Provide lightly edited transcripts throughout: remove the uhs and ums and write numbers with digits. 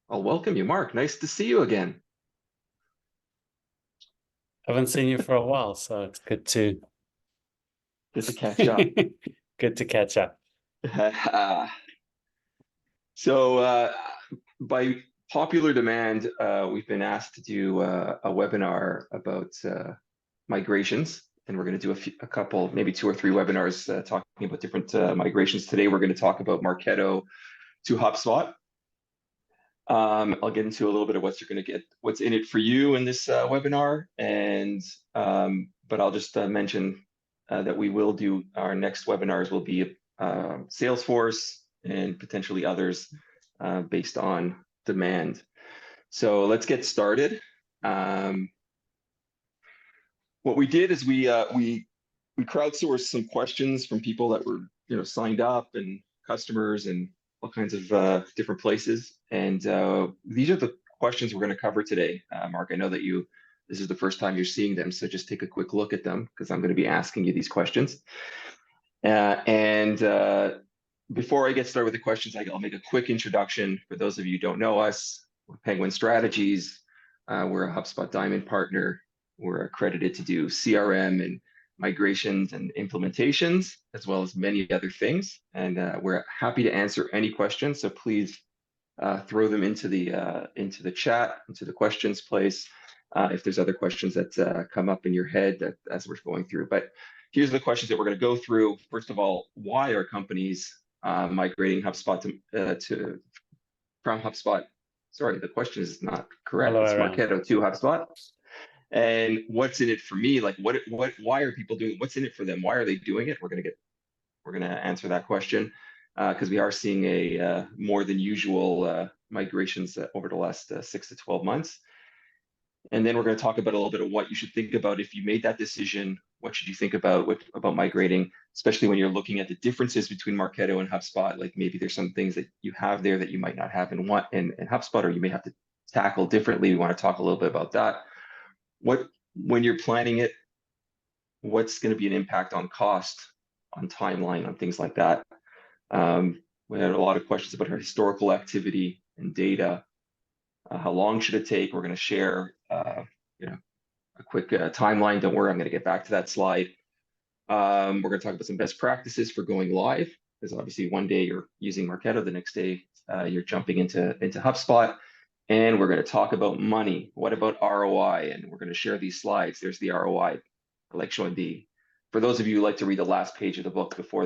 I'll welcome you, Mark. Nice to see you again. Haven't seen you for a while, so it's good to Good to catch up. good to catch up. So, by popular demand, we've been asked to do a webinar about migrations, and we're going to do a couple, maybe two or three webinars talking about different migrations. Today, we're going to talk about Marketo to HubSpot. I'll get into a little bit of what you're going to get, what's in it for you in this webinar, and but I'll just mention that we will do our next webinars will be Salesforce and potentially others based on demand. So let's get started. What we did is we crowdsourced some questions from people that were signed up and customers and all kinds of different places. And these are the questions we're going to cover today. Mark, I know that this is the first time you're seeing them, so just take a quick look at them because I'm going to be asking you these questions. And before I get started with the questions, I'll make a quick introduction. For those of you who don't know us, we're Penguin Strategies. We're a HubSpot Diamond partner. We're accredited to do CRM and migrations and implementations, as well as many other things. And we're happy to answer any questions. So please throw them into the chat, into the questions place, if there's other questions that come up in your head as we're going through. But here's the questions that we're going to go through. First of all, why are companies migrating HubSpot from HubSpot? Sorry, the question is not correct. All It's around. Marketo to HubSpot. And what's in it for me? Like why are people doing, what's in it for them? Why are they doing it? We're going to answer that question because we are seeing a more than usual migrations over the last 6 to 12 months. And then we're going to talk about a little bit of what you should think about if you made that decision. What should you think about migrating, especially when you're looking at the differences between Marketo and HubSpot? Like maybe there's some things that you have there that you might not have in HubSpot, or you may have to tackle differently. We want to talk a little bit about that. When you're planning it, what's going to be an impact on cost, on timeline, on things like that. We had a lot of questions about our historical activity and data. How long should it take? We're going to share, a quick timeline. Don't worry, I'm going to get back to that slide. We're going to talk about some best practices for going live, because obviously one day you're using Marketo, the next day you're jumping into HubSpot. And we're going to talk about money. What about ROI? And we're going to share these slides. There's the ROI. I like showing for those of you who like to read the last page of the book before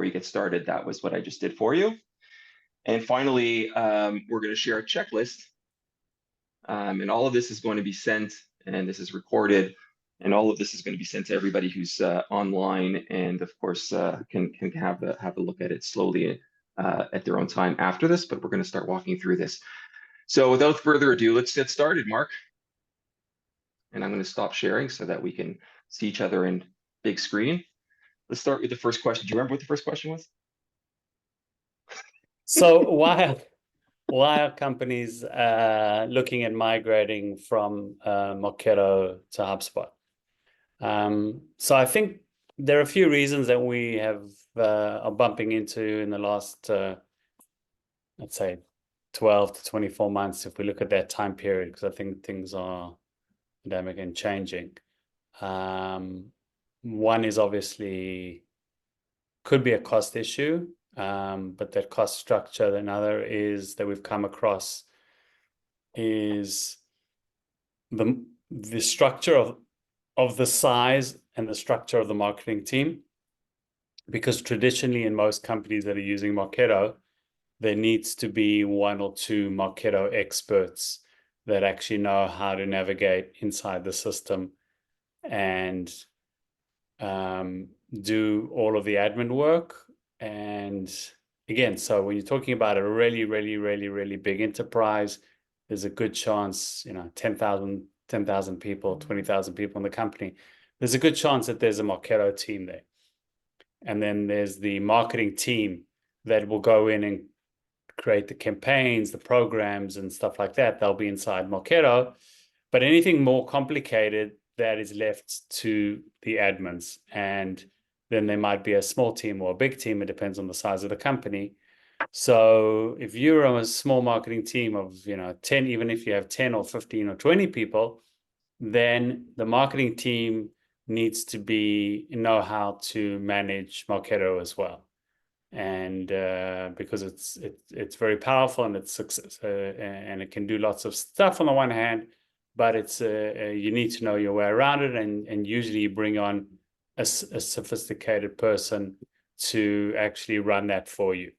you get started, that was what I just did for you. And finally, we're going to share a checklist. And all of this is going to be sent, and this is recorded, and all of this is going to be sent to everybody who's online, and of course can have a look at it slowly at their own time after this. But we're going to start walking through this. So without further ado, let's get started, Mark. And I'm going to stop sharing so that we can see each other in big screen. Let's start with the first question. Do you remember what the first question was? So why are companies looking at migrating from Marketo to HubSpot? So I think there are a few reasons that we are bumping into in the last, let's say, 12 to 24 months, if we look at that time period, because I think things are dynamic and changing. One is obviously could be a cost issue, but that cost structure. Another is that we've come across is the structure of the size and the structure of the marketing team. Because traditionally in most companies that are using Marketo, there needs to be one or two Marketo experts that actually know how to navigate inside the system and do all of the admin work. And again, so when you're talking about a really, really, really, really big enterprise, there's a good chance, 10,000 people, 20,000 people in the company, there's a good chance that there's a Marketo team there. And then there's the marketing team that will go in and create the campaigns, the programs and stuff like that. They'll be inside Marketo. But anything more complicated, that is left to the admins. And then there might be a small team or a big team. It depends on the size of the company So if you're a small marketing team of 10, even if you have 10 or 15 or 20 people, then the marketing team needs to know how to manage Marketo as well. And because it's very powerful and it's and it can do lots of stuff on the one hand, but it's you need to know your way around it, and usually you bring on a sophisticated person to actually run that for you.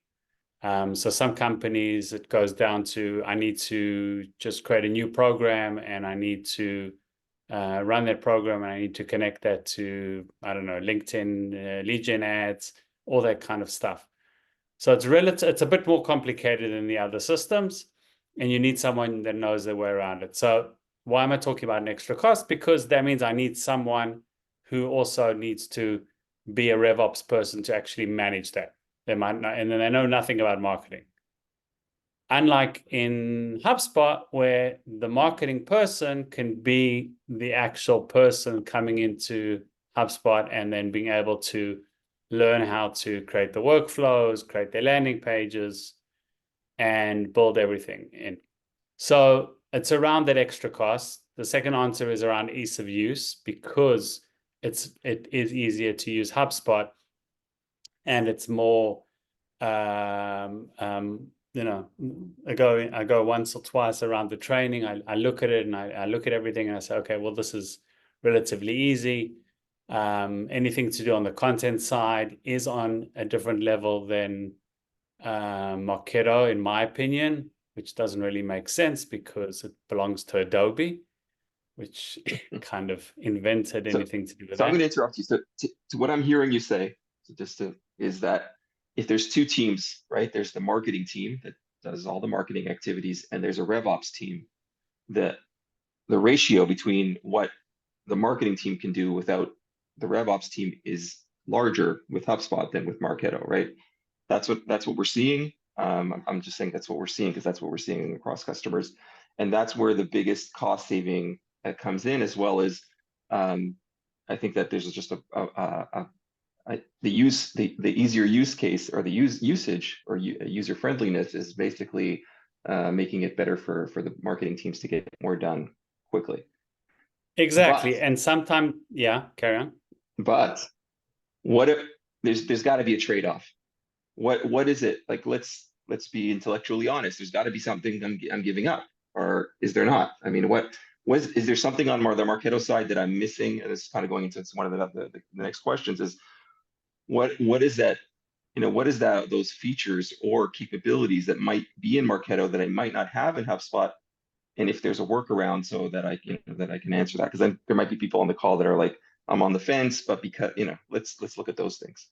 So some companies, it goes down to, I need to just create a new program, and I need to run that program, and I need to connect that to, I don't know, LinkedIn, lead gen ads, all that kind of stuff. So it's a bit more complicated than the other systems, and you need someone that knows their way around it. So why am I talking about an extra cost? Because that means I need someone who also needs to be a RevOps person to actually manage that. They might not, and then they know nothing about marketing. Unlike in HubSpot, where the marketing person can be the actual person coming into HubSpot and then being able to learn how to create the workflows, create their landing pages, and build everything in. So it's around that extra cost. The second answer is around ease of use, because it is easier to use HubSpot, and it's more I go once or twice around the training. I look at it, and I look at everything, and I say, okay, well, this is relatively easy. Anything to do on the content side is on a different level than Marketo, in my opinion, which doesn't really make sense because it belongs to Adobe, which kind of invented anything to do with So I'm that. going to interrupt you. So to what I'm hearing you say, is that if there's two teams, right? There's the marketing team that does all the marketing activities, and there's a RevOps team. The ratio between what the marketing team can do without the RevOps team is larger with HubSpot than with Marketo, right? That's what we're seeing. I'm just saying that's what we're seeing because that's what we're seeing across customers, and that's where the biggest cost saving comes in, as well as I think that there's just the easier use case, or the usage or user friendliness is basically making it better for the marketing teams to get more done quickly. Exactly. But And sometimes, yeah, carry on. but what if there's got to be a trade-off? What is it? Like, let's be intellectually honest. There's got to be something I'm giving up, or is there not? I mean, is there something on the Marketo side that I'm missing? And this is kind of going into one of the next questions is what is that? What is that, those features or capabilities that might be in Marketo that I might not have in HubSpot? And if there's a workaround so that I can answer that, because then there might be people on the call that are like, I'm on the fence, but because let's look at those things.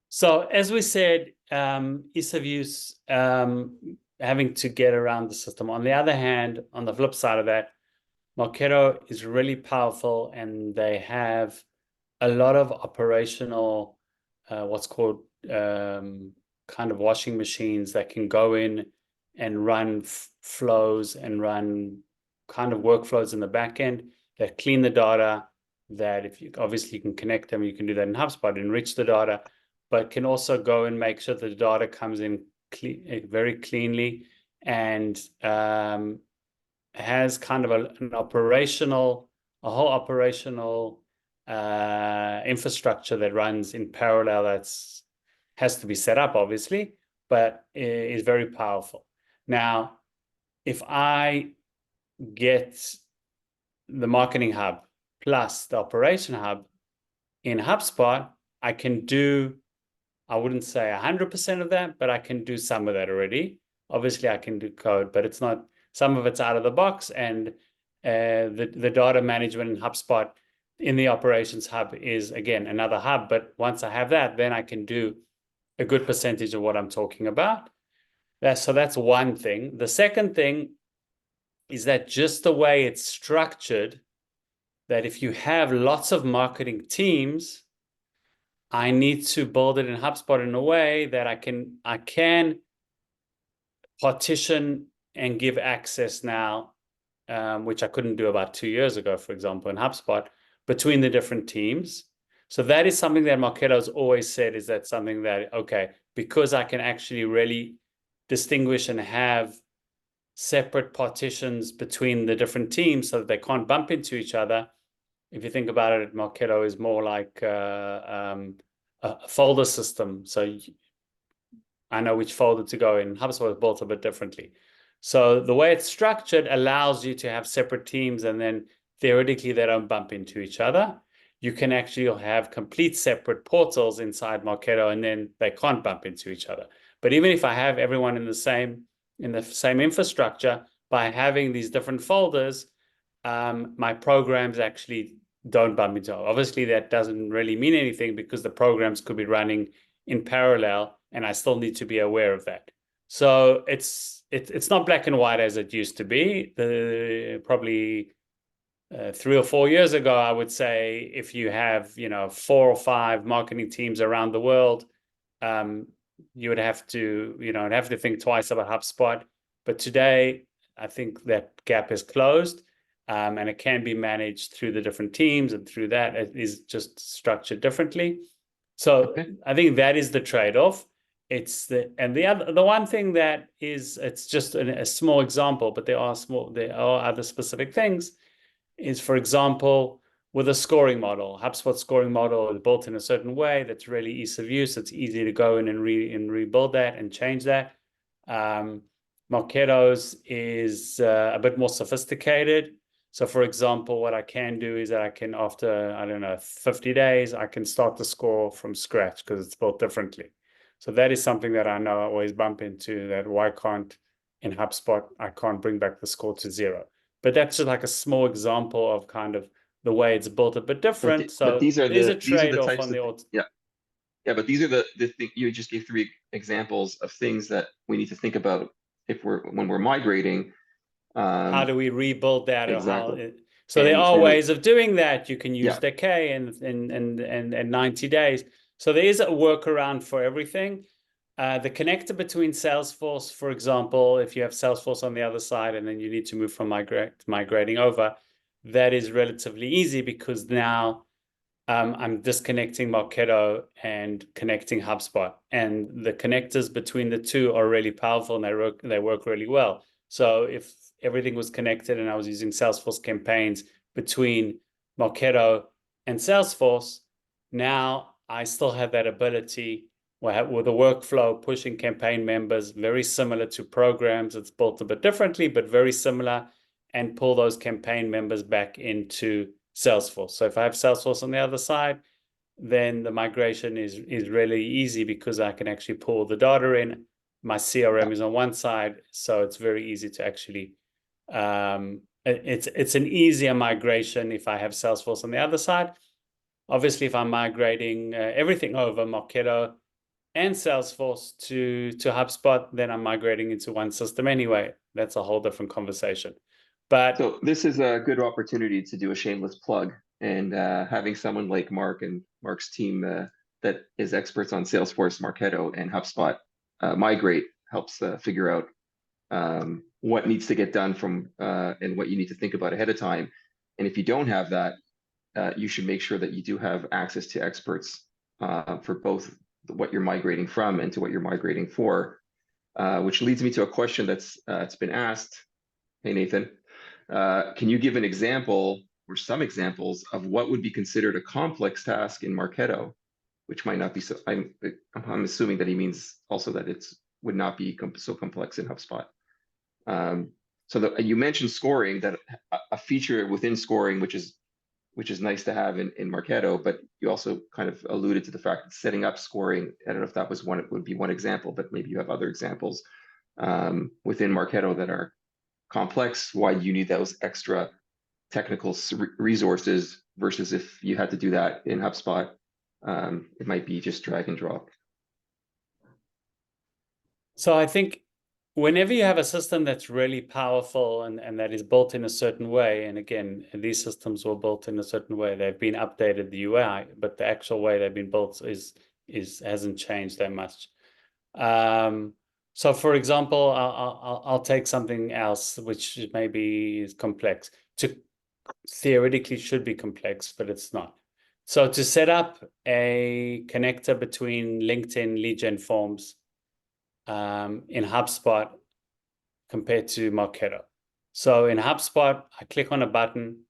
So as we said, ease of use, having to get around the system. On the other hand, on the flip side of that, Marketo is really powerful, and they have a lot of operational, what's called kind of washing machines that can go in and run flows and run kind of workflows in the back end that clean the data, that if you obviously can connect them, you can do that in HubSpot, enrich the data, but can also go and make sure the data comes in very cleanly, and has kind of a whole operational infrastructure that runs in parallel, has to be set up, obviously, but is very powerful. Now, if I get the Marketing Hub plus the Operation Hub in HubSpot, I can do, I wouldn't say 100% of that, but I can do some of that already. Obviously, I can do code, but it's not, some of it's out of the box, and the data management in HubSpot in the Operations Hub is, again, another hub. But once I have that, then I can do a good percentage of what I'm talking about. So that's one thing. The second thing is that just the way it's structured, that if you have lots of marketing teams, I need to build it in HubSpot in a way that I can partition and give access now, which I couldn't do about 2 years ago, for example, in HubSpot, between the different teams. So that is something that Marketo has always said, is that something that, okay, because I can actually really distinguish and have separate partitions between the different teams so that they can't bump into each other. If you think about it, Marketo is more like a folder system. So I know which folder to go in. HubSpot is built a bit differently. So the way it's structured allows you to have separate teams, and then theoretically they don't bump into each other. You can actually have complete separate portals inside Marketo, and then they can't bump into each other. But even if I have everyone in the same infrastructure, by having these different folders, my programs actually don't bump into. Obviously, that doesn't really mean anything because the programs could be running in parallel, and I still need to be aware of that. So it's not black and white as it used to be. Probably 3 or 4 years ago, I would say if you have 4 or 5 marketing teams around the world, you would have to think twice about HubSpot. But today, I think that gap is closed. And it can be managed through the different teams, and through that it is just structured differently. So I think that is the trade-off. The one thing that is, it's just a small example, but there are other specific things, is, for example, with a scoring model. HubSpot scoring model is built in a certain way that's really ease of use. It's easy to go in and rebuild that and change that. Marketo's is a bit more sophisticated. So, for example, what I can do is that I can, after, I don't know, 50 days, I can start the score from scratch because it's built differently. So that is something that I know I always bump into, that why can't, in HubSpot, I can't bring back the score to 0. But that's just like a small example of kind of the way it's built a bit different. But these are there's a these are the trade-off types on of the yeah, but these are the thing you just gave 3 examples of things that we need to think about when we're migrating. How do we rebuild that? Exactly. So there are and ways of doing that. You can use yeah, decay and 90 days. So there is a workaround for everything. The connector between Salesforce, for example, if you have Salesforce on the other side and then you need to move from migrating over, that is relatively easy because now I'm disconnecting Marketo and connecting HubSpot, and the connectors between the two are really powerful, and they work really well. So if everything was connected and I was using Salesforce campaigns between Marketo and Salesforce, now I still have that ability with a workflow pushing campaign members, very similar to programs. It's built a bit differently, but very similar, and pull those campaign members back into Salesforce. So if I have Salesforce on the other side, then the migration is really easy because I can actually pull the data in. My CRM is on one side, so it's very easy to actually it's an easier migration if I have Salesforce on the other side. Obviously, if I'm migrating everything over Marketo and Salesforce to HubSpot, then I'm migrating into one system anyway. That's a whole different conversation. But so this is a good opportunity to do a shameless plug, and having someone like Mark and Mark's team that is experts on Salesforce, Marketo, and HubSpot migrate helps figure out what needs to get done and what you need to think about ahead of time. And if you don't have that, you should make sure that you do have access to experts for both what you're migrating from and to what you're migrating for, which leads me to a question that's it's been asked. Hey, Nathan, can you give an example or some examples of what would be considered a complex task in Marketo, which might not be so, I'm assuming that he means also that it would not be so complex in HubSpot. So you mentioned scoring, that a feature within scoring, which is nice to have in Marketo, but you also kind of alluded to the fact that setting up scoring, I don't know if that was it would be one example, but maybe you have other examples within Marketo that are complex. Why do you need those extra technical resources versus if you had to do that in HubSpot, it might be just drag and drop. So I think whenever you have a system that's really powerful and that is built in a certain way, and again, these systems were built in a certain way, they've been updated, the UI, but the actual way they've been built hasn't changed that much. So for example, I'll take something else which maybe is complex. Theoretically should be complex, but it's not. So to set up a connector between LinkedIn lead gen forms in HubSpot compared to Marketo. So in HubSpot, I click on a button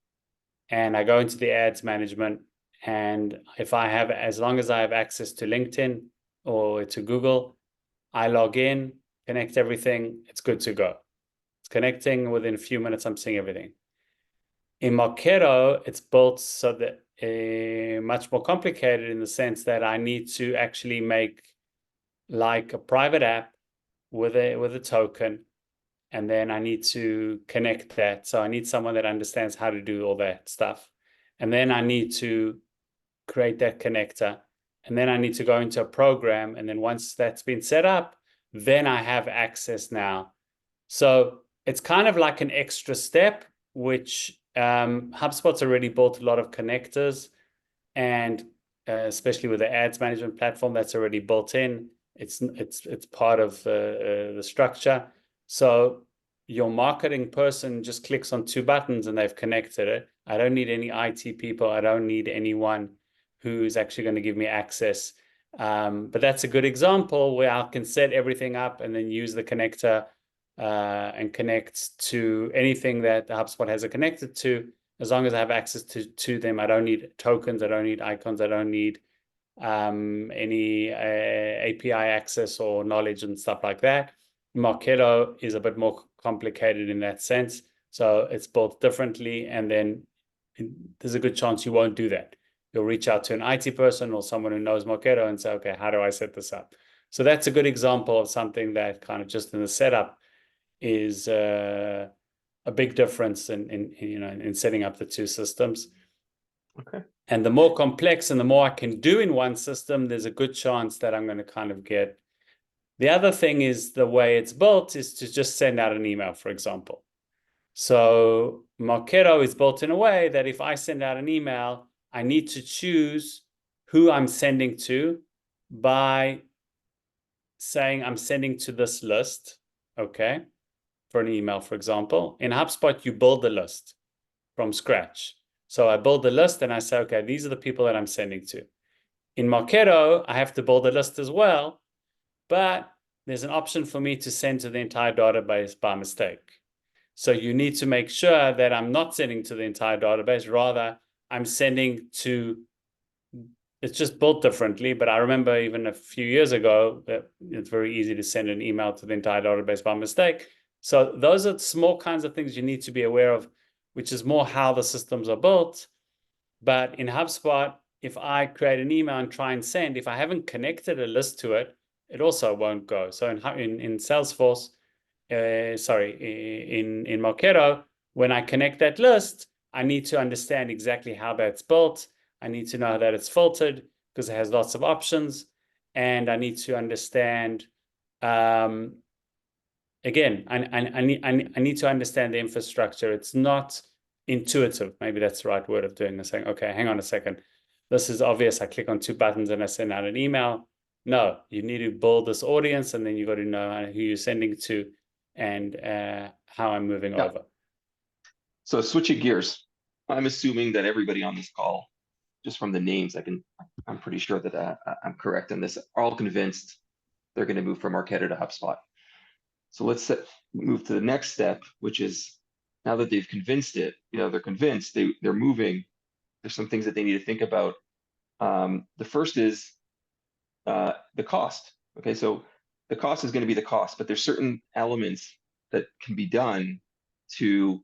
and I go into the ads management. And if I have, as long as I have access to LinkedIn or to Google, I log in, connect everything, it's good to go. It's connecting, within a few minutes, I'm seeing everything. In Marketo, it's built so that much more complicated in the sense that I need to actually make like a private app with a token, and then I need to connect that. So I need someone that understands how to do all that stuff. And then I need to create that connector. And then I need to go into a program. And then once that's been set up, then I have access now. So it's kind of like an extra step, which HubSpot's already built a lot of connectors, and especially with the ads management platform that's already built in, it's part of the structure. So your marketing person just clicks on two buttons and they've connected it. I don't need any IT people. I don't need anyone who's actually going to give me access. But that's a good example where I can set everything up and then use the connector and connect to anything that HubSpot has it connected to. As long as I have access to them, I don't need tokens, I don't need icons, I don't need any API access or knowledge and stuff like that. Marketo is a bit more complicated in that sense. So it's built differently, and then there's a good chance you won't do that. You'll reach out to an IT person or someone who knows Marketo and say, okay, how do I set this up? So that's a good example of something that kind of just in the setup is a big difference in setting up the two systems. Okay. And the more complex and the more I can do in one system, there's a good chance that I'm going to kind of get. The other thing is the way it's built is to just send out an email, for example. So Marketo is built in a way that if I send out an email, I need to choose who I'm sending to by saying I'm sending to this list, okay, for an email, for example. In HubSpot, you build the list from scratch. So I build the list and I say, okay, these are the people that I'm sending to. In Marketo, I have to build a list as well, but there's an option for me to send to the entire database by mistake. So you need to make sure that I'm not sending to the entire database, rather I'm sending to, it's just built differently, but I remember even a few years ago that it's very easy to send an email to the entire database by mistake. So those are small kinds of things you need to be aware of, which is more how the systems are built. But in HubSpot, if I create an email and try and send, if I haven't connected a list to it, it also won't go. So in Salesforce, in Marketo, when I connect that list, I need to understand exactly how that's built. I need to know that it's filtered because it has lots of options. And I need to understand, again, I need to understand the infrastructure. It's not intuitive. Maybe that's the right word of doing this, saying, okay, hang on a second. This is obvious. I click on two buttons and I send out an email. No, you need to build this audience, and then you got to know who you're sending to and how I'm moving over. So switching gears, I'm assuming that everybody on this call, just from the names, I'm pretty sure that I'm correct in this, are all convinced they're going to move from Marketo to HubSpot. So let's move to the next step, which is now that they've convinced it, they're convinced, they're moving. There's some things that they need to think about. The first is the cost. Okay, so the cost is going to be the cost, but there's certain elements that can be done to,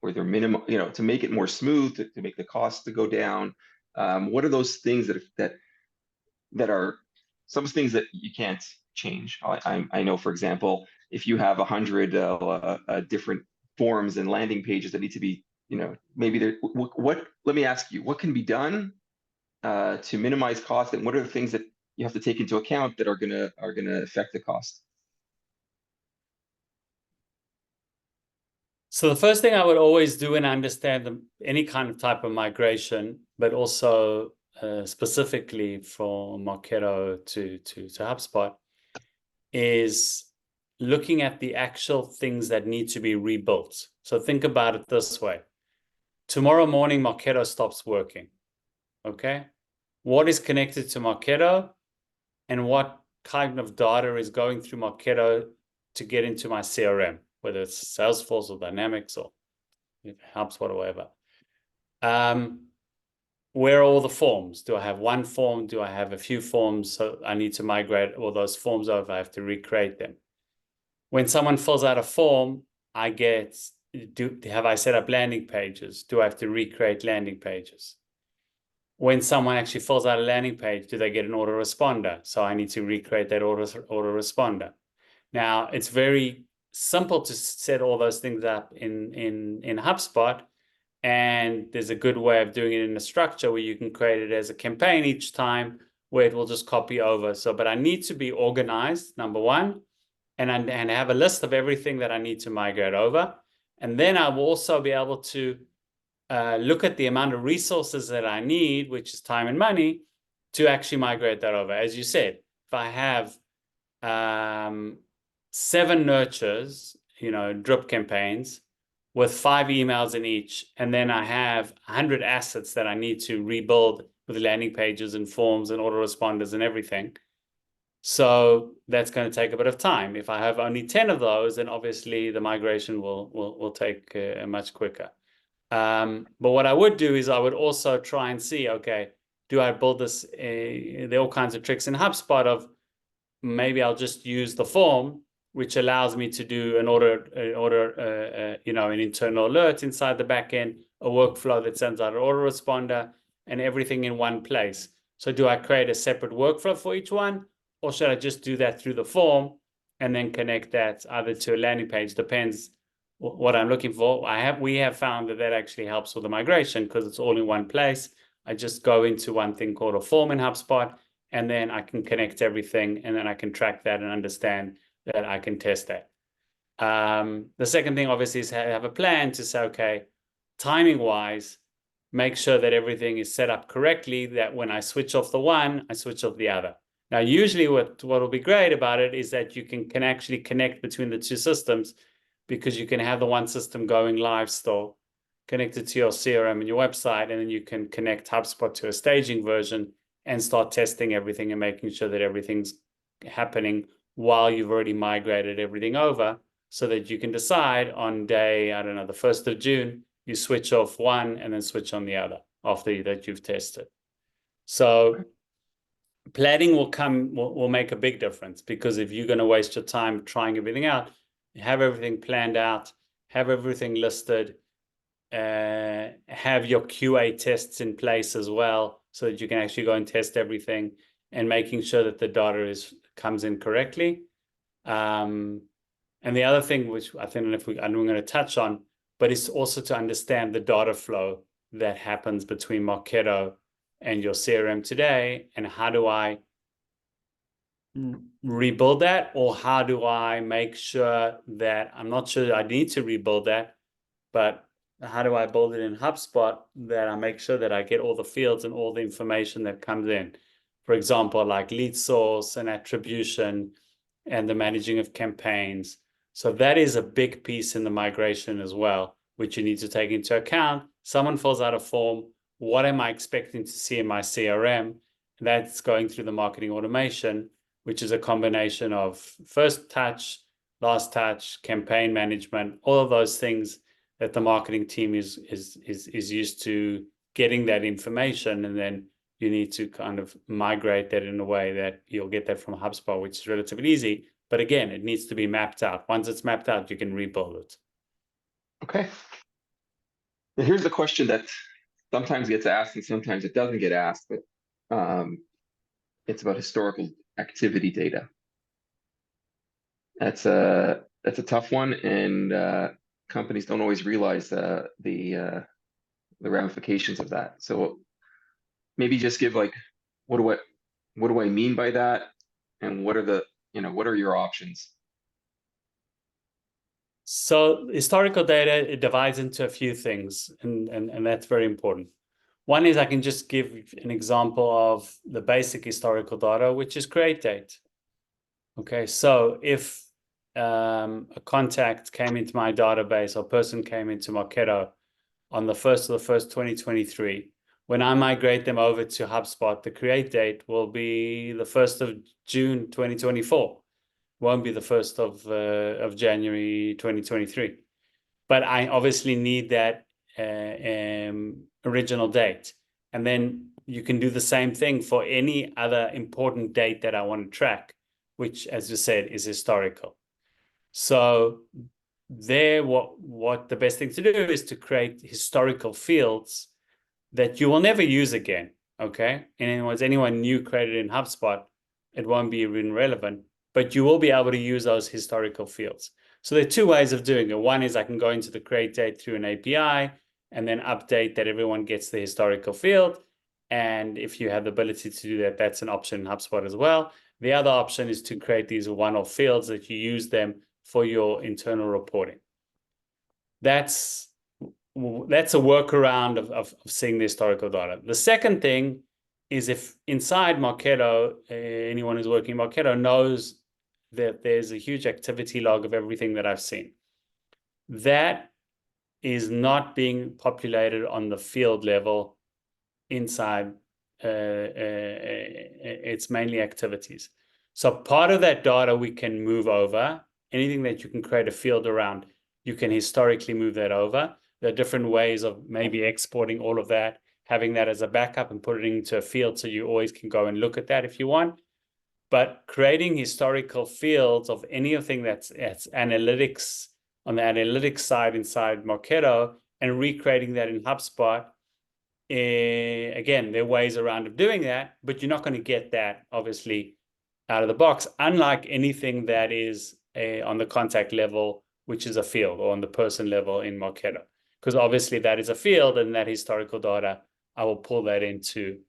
or they're minimum, to make it more smooth, to make the cost to go down. What are those things that are some things that you can't change? I know, for example, if you have 100 different forms and landing pages that need to be, maybe there. Let me ask you, what can be done to minimize cost, and what are the things that you have to take into account that are gonna affect the cost? So the first thing I would always do when I understand any kind of type of migration, but also specifically from Marketo to HubSpot, is looking at the actual things that need to be rebuilt. So think about it this way. Tomorrow morning, Marketo stops working. Okay. What is connected to Marketo and what kind of data is going through Marketo to get into my CRM, whether it's Salesforce or Dynamics or HubSpot or whatever. Where are all the forms? Do I have one form? Do I have a few forms? So I need to migrate all those forms over. I have to recreate them. When someone fills out a form, I get, have I set up landing pages? Do I have to recreate landing pages? When someone actually fills out a landing page, do they get an autoresponder? So I need to recreate that autoresponder. Now, it's very simple to set all those things up in HubSpot. And there's a good way of doing it in a structure where you can create it as a campaign each time where it will just copy over. So, but I need to be organized, number one, and have a list of everything that I need to migrate over. And then I will also be able to look at the amount of resources that I need, which is time and money, to actually migrate that over. As you said, if I have 7 nurtures, drip campaigns with 5 emails in each, and then I have 100 assets that I need to rebuild with landing pages and forms and autoresponders and everything. So that's going to take a bit of time. If I have only 10 of those, then obviously the migration will take much quicker. But what I would do is I would also try and see, okay, do I build this? There are all kinds of tricks in HubSpot of maybe I'll just use the form, which allows me to do an internal alert inside the backend, a workflow that sends out an autoresponder, and everything in one place. So do I create a separate workflow for each one, or should I just do that through the form and then connect that either to a landing page? Depends what I'm looking for. We have found that actually helps with the migration because it's all in one place. I just go into one thing called a form in HubSpot, and then I can connect everything, and then I can track that and understand that I can test that. The second thing, obviously, is have a plan to say, okay, timing-wise, make sure that everything is set up correctly, that when I switch off the one, I switch off the other. Now, usually what will be great about it is that you can actually connect between the two systems, because you can have the one system going live still, connected to your CRM and your website, and then you can connect HubSpot to a staging version and start testing everything and making sure that everything's happening while you've already migrated everything over, so that you can decide on day, I don't know, the 1st of June, you switch off one and then switch on the other after that you've tested. So planning will make a big difference, because if you're going to waste your time trying everything out, have everything planned out, have everything listed, have your QA tests in place as well, so that you can actually go and test everything, and making sure that the data comes in correctly. And the other thing, which I think I'm going to touch on, but it's also to understand the data flow that happens between Marketo and your CRM today, and how do I rebuild that, or how do I make sure that I'm not sure I need to rebuild that, but how do I build it in HubSpot that I make sure that I get all the fields and all the information that comes in? For example, like lead source and attribution and the managing of campaigns. So that is a big piece in the migration as well, which you need to take into account. Someone fills out a form. What am I expecting to see in my CRM? That's going through the marketing automation, which is a combination of first touch, last touch, campaign management, all of those things that the marketing team is used to getting that information, and then you need to kind of migrate that in a way that you'll get that from HubSpot, which is relatively easy. But again, it needs to be mapped out. Once it's mapped out, you can rebuild it. Okay. Now here's the question that sometimes gets asked and sometimes it doesn't get asked, but it's about historical activity data. That's a tough one, and companies don't always realize the ramifications of that. So maybe just give like, what do I mean by that, and what are your options? So historical data, it divides into a few things, and that's very important. One is I can just give an example of the basic historical data, which is create date. Okay, so if a contact came into my database, or person came into Marketo on the 1st of the 1st, 2023, when I migrate them over to HubSpot, the create date will be the 1st of June 2024. Won't be the 1st of January 2023. But I obviously need that original date. And then you can do the same thing for any other important date that I want to track, which, as you said, is historical. So there, what the best thing to do is to create historical fields that you will never use again, okay? And once anyone new created in HubSpot, it won't be even relevant, but you will be able to use those historical fields. So there are two ways of doing it. One is I can go into the create date through an API and then update that everyone gets the historical field. And if you have the ability to do that, that's an option in HubSpot as well. The other option is to create these one-off fields that you use them for your internal reporting. That's a workaround of seeing the historical data. The second thing is if inside Marketo, anyone who's working in Marketo knows that there's a huge activity log of everything that I've seen. That is not being populated on the field level inside. It's mainly activities. So part of that data we can move over. Anything that you can create a field around, you can historically move that over. There are different ways of maybe exporting all of that, having that as a backup and put it into a field so you always can go and look at that if you want. But creating historical fields of anything that's analytics on the analytics side inside Marketo and recreating that in HubSpot, again, there are ways around of doing that, but you're not going to get that obviously out of the box, unlike anything that is on the contact level, which is a field, or on the person level in Marketo. Because obviously that is a field, and that historical data, I will pull that into,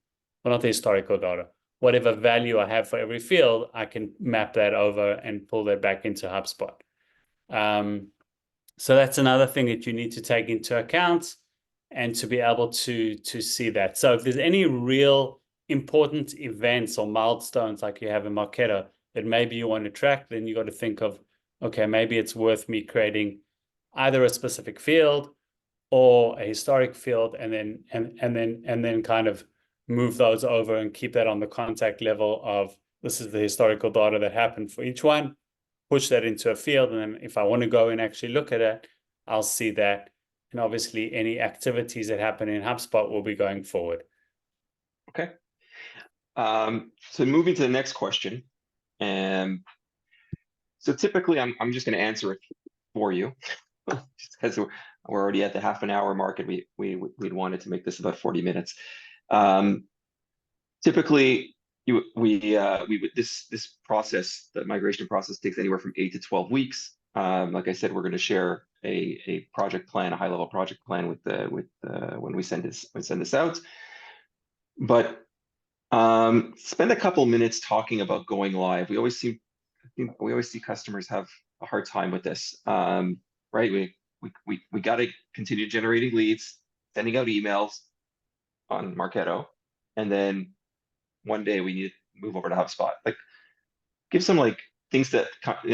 well, not the historical data, whatever value I have for every field, I can map that over and pull that back into HubSpot. So that's another thing that you need to take into account and to be able to see that. So if there's any real important events or milestones like you have in Marketo that maybe you want to track, then you got to think of, okay, maybe it's worth me creating either a specific field or a historic field, and then kind of move those over and keep that on the contact level of this is the historical data that happened for each one, push that into a field, and then if I want to go and actually look at it, I'll see that. And obviously any activities that happen in HubSpot will be going forward. Okay. So moving to the next question. So typically I'm just going to answer it for you just because we're already at the half an hour mark and we'd wanted to make this about 40 minutes. Typically this process, the migration process, takes anywhere from 8 to 12 weeks. Like I said, we're going to share a project plan, a high level project plan when we send this out. But spend a couple minutes talking about going live. We always see customers have a hard time with this, right? We got to continue generating leads, sending out emails on Marketo, and then one day we need to move over to HubSpot. Like, give some things that,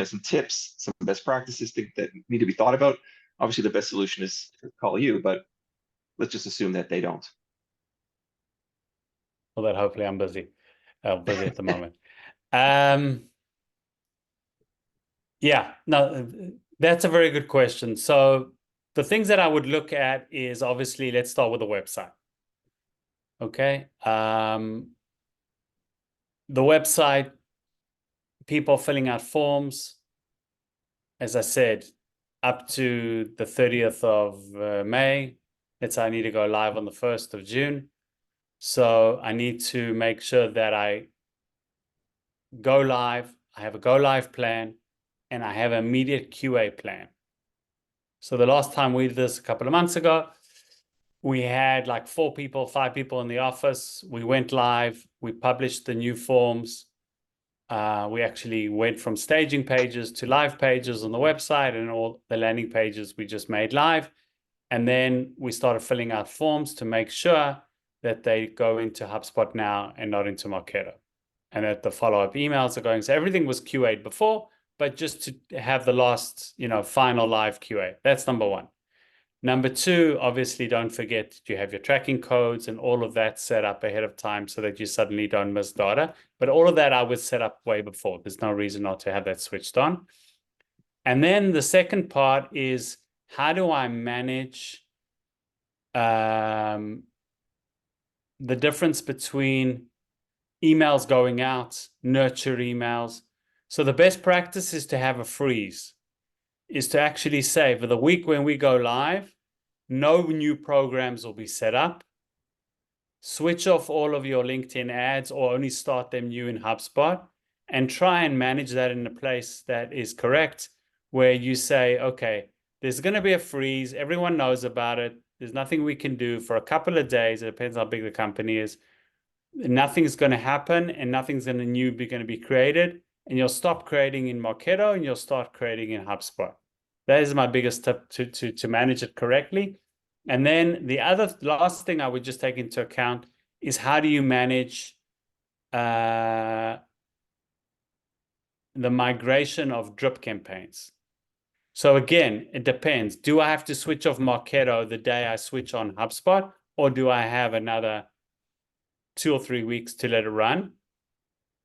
some tips, some best practices that need to be thought about. Obviously, the best solution is to call you, but let's just assume that they don't. Well, then hopefully I'm busy at the moment. Yeah, no, that's a very good question. So the things that I would look at is obviously, let's start with the website. Okay. The website, people filling out forms, as I said, up to the 30th of May. Let's say I need to go live on the 1st of June. So I need to make sure that I go live, I have a go live plan, and I have an immediate QA plan. So the last time we did this a couple of months ago, we had like 5 people in the office. We went live, we published the new forms. We actually went from staging pages to live pages on the website, and all the landing pages we just made live. And then we started filling out forms to make sure that they go into HubSpot now and not into Marketo, and that the follow-up emails are going. So everything was QA'd before, but just to have the last, final live QA. That's number one. Number two, obviously, don't forget you have your tracking codes and all of that set up ahead of time so that you suddenly don't miss data. But all of that I would set up way before. There's no reason not to have that switched on. And then the second part is, how do I manage the difference between emails going out, nurture emails? So the best practice is to have a freeze, is to actually say for the week when we go live, no new programs will be set up. Switch off all of your LinkedIn ads or only start them new in HubSpot, and try and manage that in a place that is correct, where you say, okay, there's going to be a freeze. Everyone knows about it. There's nothing we can do for a couple of days. It depends how big the company is. Nothing's going to happen and nothing's going to be created. And you'll stop creating in Marketo and you'll start creating in HubSpot. That is my biggest tip to manage it correctly. And then the last thing I would just take into account is, how do you manage the migration of drip campaigns? So again, it depends. Do I have to switch off Marketo the day I switch on HubSpot, or do I have another 2 or 3 weeks to let it run?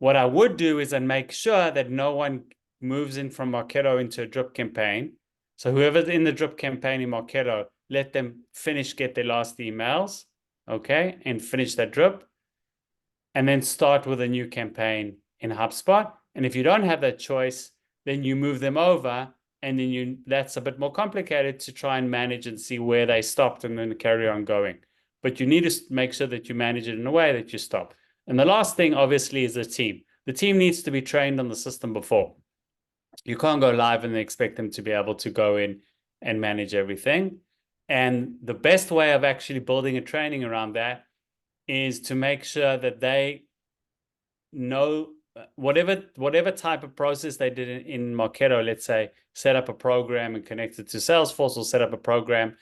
What I would do is I'd make sure that no one moves in from Marketo into a drip campaign. So whoever's in the drip campaign in Marketo, let them get their last emails, okay, and finish that drip, and then start with a new campaign in HubSpot. And if you don't have that choice, then you move them over, and then that's a bit more complicated to try and manage and see where they stopped and then carry on going. But you need to make sure that you manage it in a way that you stop. And the last thing, obviously, is the team. The team needs to be trained on the system before. You can't go live and expect them to be able to go in and manage everything. And the best way of actually building a training around that is to make sure that they know whatever type of process they did in Marketo, let's say, set up a program and connect it to Salesforce, or set up a program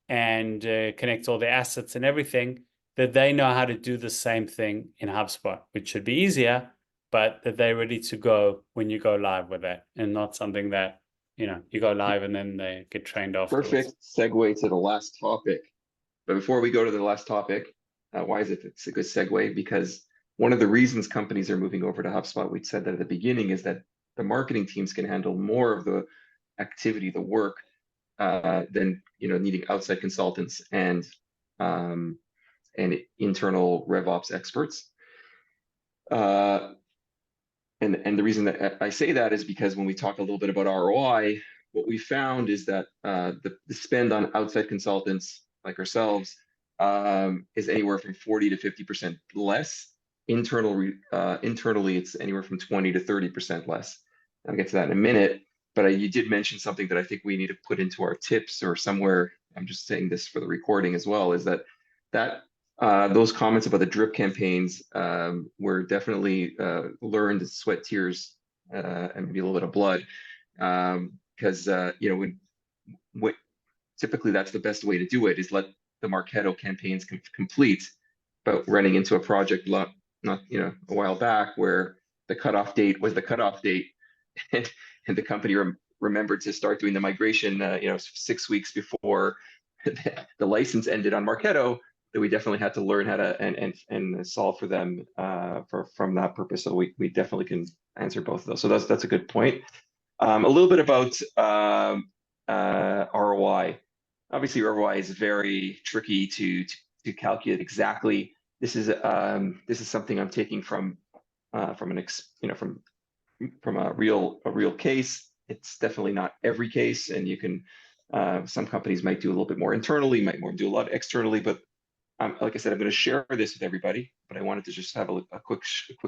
and connect all the assets and everything, that they know how to do the same thing in HubSpot, which should be easier, but that they're ready to go when you go live with that, and not something that, you go live and then they get trained afterwards. Perfect segue to the last topic. But before we go to the last topic, why is it? It's a good segue, because one of the reasons companies are moving over to HubSpot, we said that at the beginning, is that the marketing teams can handle more of the activity, the work, than needing outside consultants and internal RevOps experts. And the reason that I say that is because when we talk a little bit about ROI, what we found is that the spend on outside consultants like ourselves is anywhere from 40 to 50% less. Internally, it's anywhere from 20 to 30% less. I'll get to that in a minute. But you did mention something that I think we need to put into our tips or somewhere. I'm just saying this for the recording as well, is that those comments about the drip campaigns were definitely learned sweat, tears, and maybe a little bit of blood, because when typically that's the best way to do it, is let the Marketo campaigns complete. But running into a project not a while back where the cutoff date was the cutoff date, and the company remembered to start doing the migration 6 weeks before the license ended on Marketo, that we definitely had to learn how to and solve for them from that purpose. So we definitely can answer both of those. So that's a good point. A little bit about ROI. Obviously, ROI is very tricky to calculate exactly. This is something I'm taking from a real case. It's definitely not every case, and you can some companies might do a little bit more internally, might do a lot externally, but like I said, I'm going to share this with everybody, but I wanted to just have a quick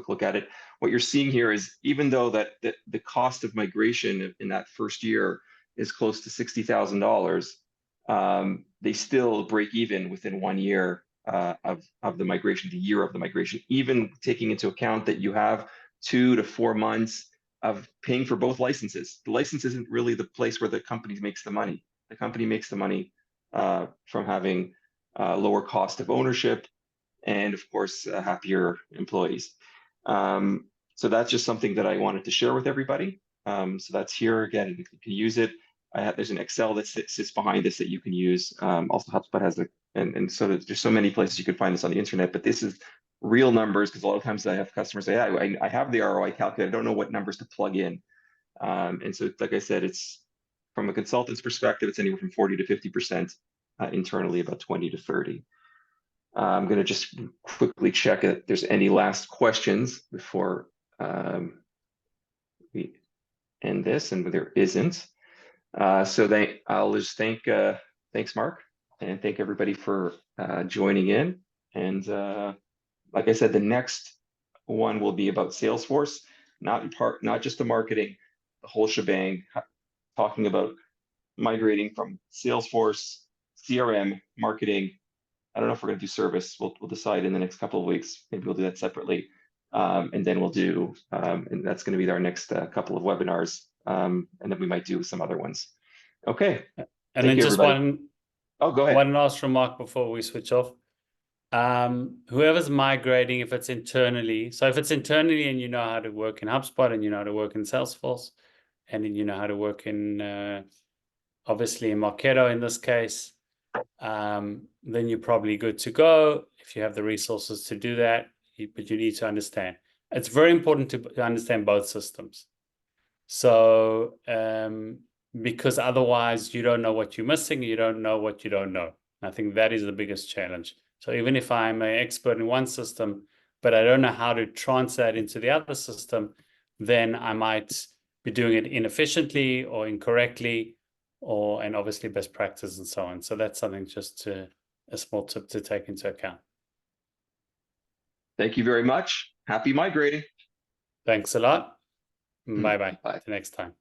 look at it. What you're seeing here is, even though that the cost of migration in that first year is close to $60,000, they still break even within 1 year of the migration, the year of the migration, even taking into account that you have 2 to 4 months of paying for both licenses. The license isn't really the place where the company makes the money. The company makes the money from having lower cost of ownership, and of course, happier employees. So that's just something that I wanted to share with everybody. So that's here again. You can use it. there's an Excel that sits behind this that you can use. Also, HubSpot has and so there's so many places you can find this on the internet, but this is real numbers, because a lot of times I have customers say, I have the ROI calculator, I don't know what numbers to plug in. And so, like I said, it's from a consultant's perspective, it's anywhere from 40 to 50%, internally about 20 to 30. I'm going to just quickly check if there's any last questions before we end this, and there isn't. So I'll just thanks, Mark, and thank everybody for joining in. And like I said, the next one will be about Salesforce, not just the marketing, the whole shebang, talking about migrating from Salesforce, CRM, marketing. I don't know if we're going to do service. We'll decide in the next couple of weeks. Maybe we'll do that separately. And then we'll do, and that's going to be our next couple of webinars. And then we might do some other ones. Okay. And Thank then you, just everybody. Oh, go ahead. one last remark before we switch off. Whoever's migrating, if it's internally, so if it's internally and you know how to work in HubSpot and you know how to work in Salesforce, and then you know how to work in, obviously in Marketo in this case, then you're probably good to go if you have the resources to do that. But you need to understand. It's very important to understand both systems. So, because otherwise you don't know what you're missing, you don't know what you don't know. I think that is the biggest challenge. So even if I'm an expert in one system, but I don't know how to translate into the other system, then I might be doing it inefficiently or incorrectly, and obviously best practice and so on. So that's something just a small tip to take into account. Thank you very much. Happy migrating. Thanks a lot. Bye-bye. Bye. Till next time.